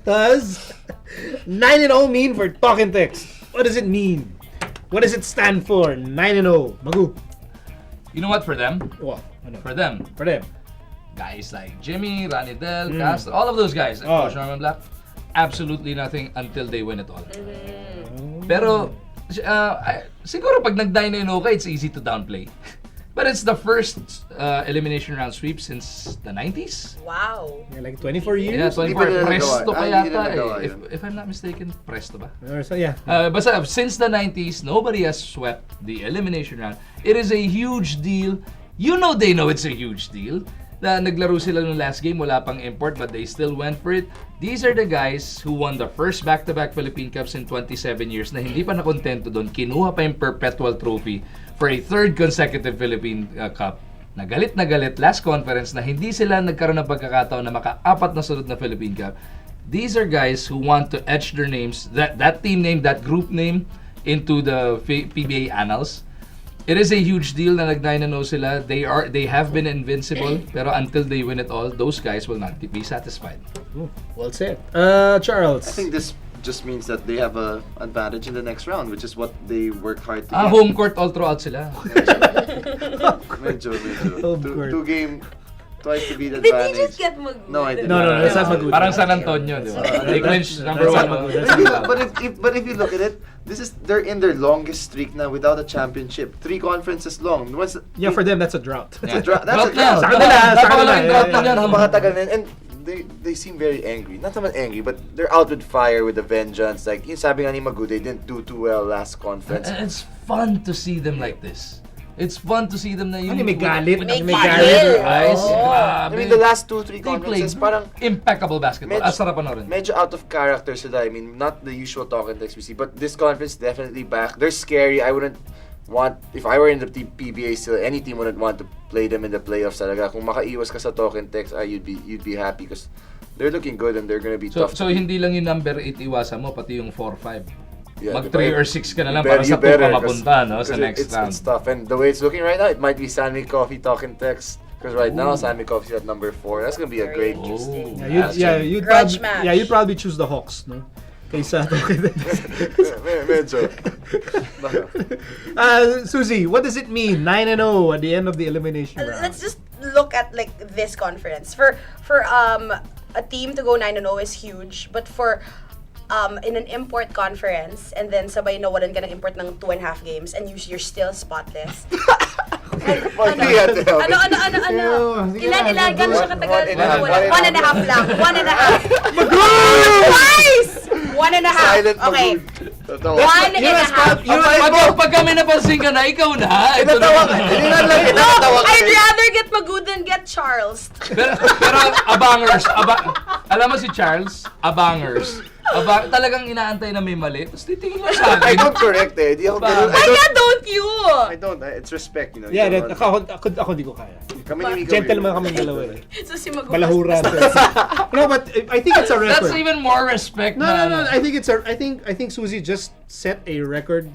does 9-0 mean for Talking Text? What does it mean? What does it stand for? 9-0. Magu. You know what, for them? What? Ano? For them. For them. Guys like Jimmy, Ranidel, Castro, all of those guys, Coach Norman Black, absolutely nothing until they win it all. Pero, siguro pag nag-9-0 ka, it's easy to downplay. But it's the first elimination round sweep since the 90s. Wow. Yeah, like 24 years? Yeah, 24. Presto pa yata eh. If I'm not mistaken, Presto ba? So, yeah. Basta, since the 90s, nobody has swept the elimination round. It is a huge deal. You know they know it's a huge deal. Na naglaro sila ng last game, wala pang import, but they still went for it. These are the guys who won the first back-to-back Philippine Cups in 27 years na hindi pa nakontento doon. Kinuha pa yung perpetual trophy for a third consecutive Philippine Cup. Na galit last conference na hindi sila nagkaroon ng pagkakataon na maka-apat na sunod na Philippine Cup. These are guys who want to etch their names, that team name, that group name, into the PBA annals. It is a huge deal na nag-9-0 sila. They have been invincible, pero until they win it all, those guys will not be satisfied. Well said. Charles. I think this just means that they have an advantage in the next round, which is what they work hard to get. Home court all throughout sila. Medyo. Home court. Two game, twice to beat Did advantage. he just get Magud? No, I didn't. No, that's not Magud. Parang San Antonio, di ba? They clinched number That's one. not Magud. But if you look at it, they're in their longest streak now without a championship. 3 conferences long. Yeah, for them, that's a drought. That's a drought. Sa Sa kanila, Napakatagal na. And they seem very angry. Not naman angry, but they're out with fire, with a vengeance. Like, yung sabi nga ni Magud, they didn't do too well last conference. And it's fun to see them like this. It's fun to see them na yung... May galit. with May the fire in their eyes. I mean, the last 2-3 They conferences, played parang impeccable basketball. Sarap panoorin. medyo out of character sila. I mean, not the usual Talking Text we see, but this conference definitely back. They're scary. I wouldn't want, if I were in the PBA still, any team wouldn't want to play them in the playoffs talaga. Kung makaiwas ka sa Talking Text, you'd be happy because they're looking good and they're gonna be tough. So hindi lang yung number 8 iwasan mo, pati yung 4-5. Yeah, Mag 3 or 6 ka na lang you para sa 2 ka mapunta, no? Sa next round. It's tough. And the way it's looking right now, it might be Sammy Coffee Talking Text. Because right now, Sammy Coffee's at number 4. That's gonna be a great interesting. You'd Grudge match. you'd probably choose the Hawks, no? Kaysa medyo. Susie, what does it mean? 9-0 at the end of the elimination round. Let's just look at like this conference. For a team to go 9-0 is huge, but for in an import conference and then sabay nawalan ka ng import ng 2.5 games and you're still spotless. Ano? Ilan? Gano'n siya katagal? 1.5 lang. 1.5. Twice! 1.5. Silent Okay. Magud. Pag kami napansin ka na, ikaw na. Ito I'd rather get Magud than get Charles. Pero abangers. Alam mo si Charles? Abangers. Talagang inaantay na may mali. Tapos titingin mo sa akin. I don't correct eh. Don't you? I don't. It's respect, you know. Yeah, ako hindi ko kaya. Kami ni Miko. Gentleman kami dalawa eh. So si Magud. Balahura. No, but I think it's a record. That's even more respect. No. I think Susie just set a record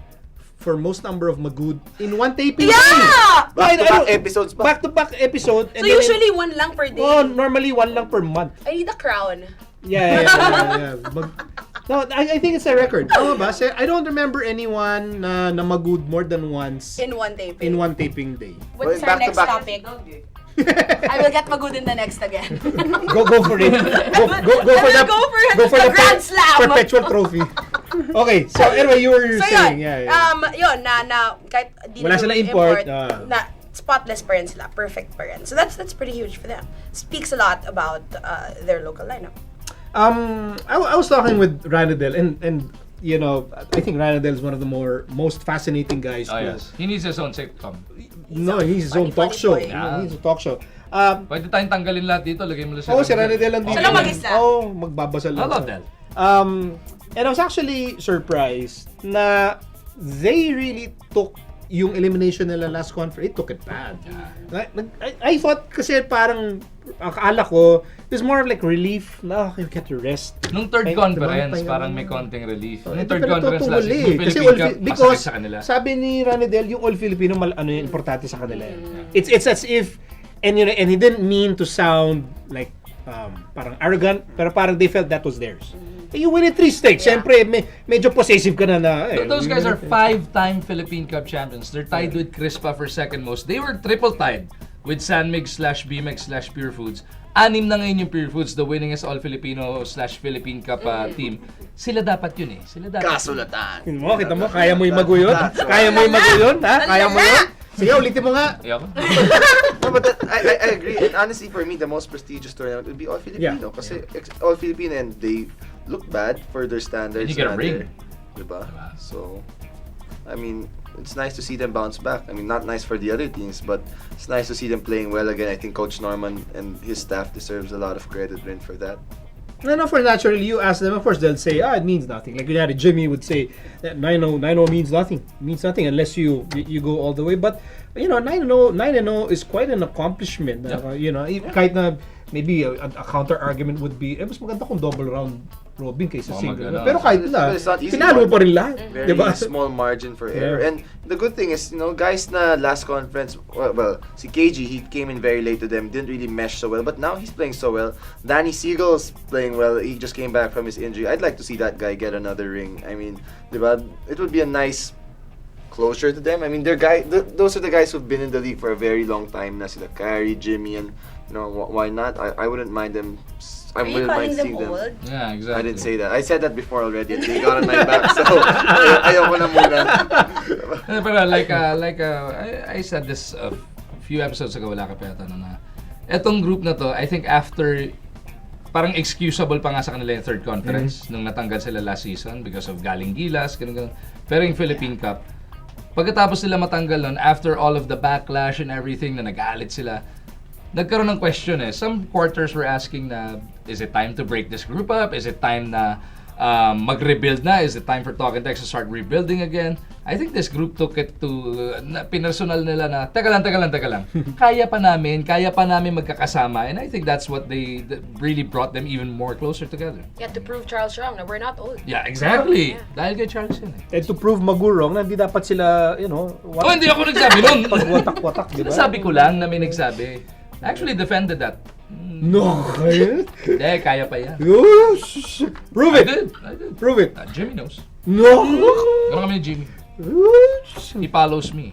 for most number of Magud in one taping. Yeah! Back-to-back episodes ba? Back-to-back episode. So usually 1 lang per day. Oh, normally 1 lang per month. I need a crown. Yeah. No, I think it's a record. Tama ba? I don't remember anyone na Magud more than once In one taping. in one taping day. What's our next topic? I will get Magud in the next again. Go for it. Go for the Grand Slam. perpetual trophy. Okay, so anyway, you were saying, yun, kahit di wala na silang import, na spotless pa rin sila, perfect pa rin. So that's pretty huge for them. Speaks a lot about their local lineup. I was talking with Ranidel and you know, I think Ranidel is one of the most fascinating guys. Oh yes, he needs his own sitcom. He's his own talk show. Yeah. He's a talk show. Pwede tayong tanggalin lahat dito, lagay mo lang Si Ranidel lang dito. Siya lang mag-isa. Magbabasa lang. I love that. And I was actually surprised na they really took yung elimination nila last conference, it took it bad. I thought kasi parang akala ko it was more of like relief na you get to rest. Nung third conference, parang may konting relief. Nung third Pero conference last kasi Philippine Cup, because masakit sa kanila. sabi ni Ranidel, yung all Filipino yung importante sa kanila. It's as if and he didn't mean to sound like parang arrogant, pero parang they felt that was theirs. You win in 3 stakes. Siyempre, medyo possessive ka na. Those guys are 5-time Philippine Cup champions. They're tied with Crispa for second most. They were triple tied with Sanmig/BMX/Pure Foods. 6 na ngayon yung Pure Foods, the winningest all-Filipino/Philippine Cup team. Sila dapat yun eh. Sila dapat. Kasulatan. Kita mo, kaya mo yung maguyon? Kaya mo yung maguyon? Ha? Kaya mo yun? Sige, ulitin mo nga. Ayoko. No, but I agree. And honestly, for me, the most prestigious tournament would be all Filipino. Kasi all Filipino and they look bad for their standards. And you get a ring. Diba? So, I mean, it's nice to see them bounce back. I mean, not nice for the other teams, but it's nice to see them playing well again. I think Coach Norman and his staff deserves a lot of credit for that. No, for naturally, you ask them, of course, they'll say, it means nothing. Like, Jimmy would say, that 9-0 means nothing. It means nothing unless you go all the way. But, 9-0 is quite an accomplishment. Kahit na, maybe a counter-argument would be, mas maganda kung double round robin kaysa single. Pero kahit na, pinalo pa rin lahat. Very diba? small margin for error. And the good thing is, guys na last conference, well, si KG, he came in very late to them, didn't really mesh so well, but now he's playing so well. Danny Siegel's playing well, he just came back from his injury. I'd like to see that guy get another ring. I mean, diba? It would be a nice closure to them. I mean, those are the guys who've been in the league for a very long time na, sila Kyrie, Jimmy, and why not? I wouldn't mind them. I wouldn't mind seeing them. Yeah, exactly. I didn't say that. I said that before already and they got on my back. So, ayoko na muna. Pero I said this a few episodes ago, wala ka pa yata na etong group na to, I think after, parang excusable pa nga sa kanila yung third conference nung natanggal sila last season because of galing gilas, ganun. Pero yung Philippine Cup, pagkatapos sila matanggal nun, after all of the backlash and everything na nagalit sila, nagkaroon ng question eh. Some quarters were asking na, is it time to break this group up? Is it time na mag-rebuild na? Is it time for Talk and Text to start rebuilding again? I think this group took it to, pinersonal nila na, teka lang. Kaya pa namin magkakasama. And I think that's what that really brought them even more closer together. Yeah, to prove Charles wrong na we're not old. Yeah, exactly. Dahil kay Charles yun eh. And to prove Magurong na hindi dapat sila, hindi ako nagsabi nun. pagwatak-watak, di ba? Sabi ko lang na may nagsabi. Actually defended that. No, kaya? Hindi, kaya pa yan. Prove I it! did. Prove it! Jimmy knows. No! Gano'n kami ni Jimmy. He follows me.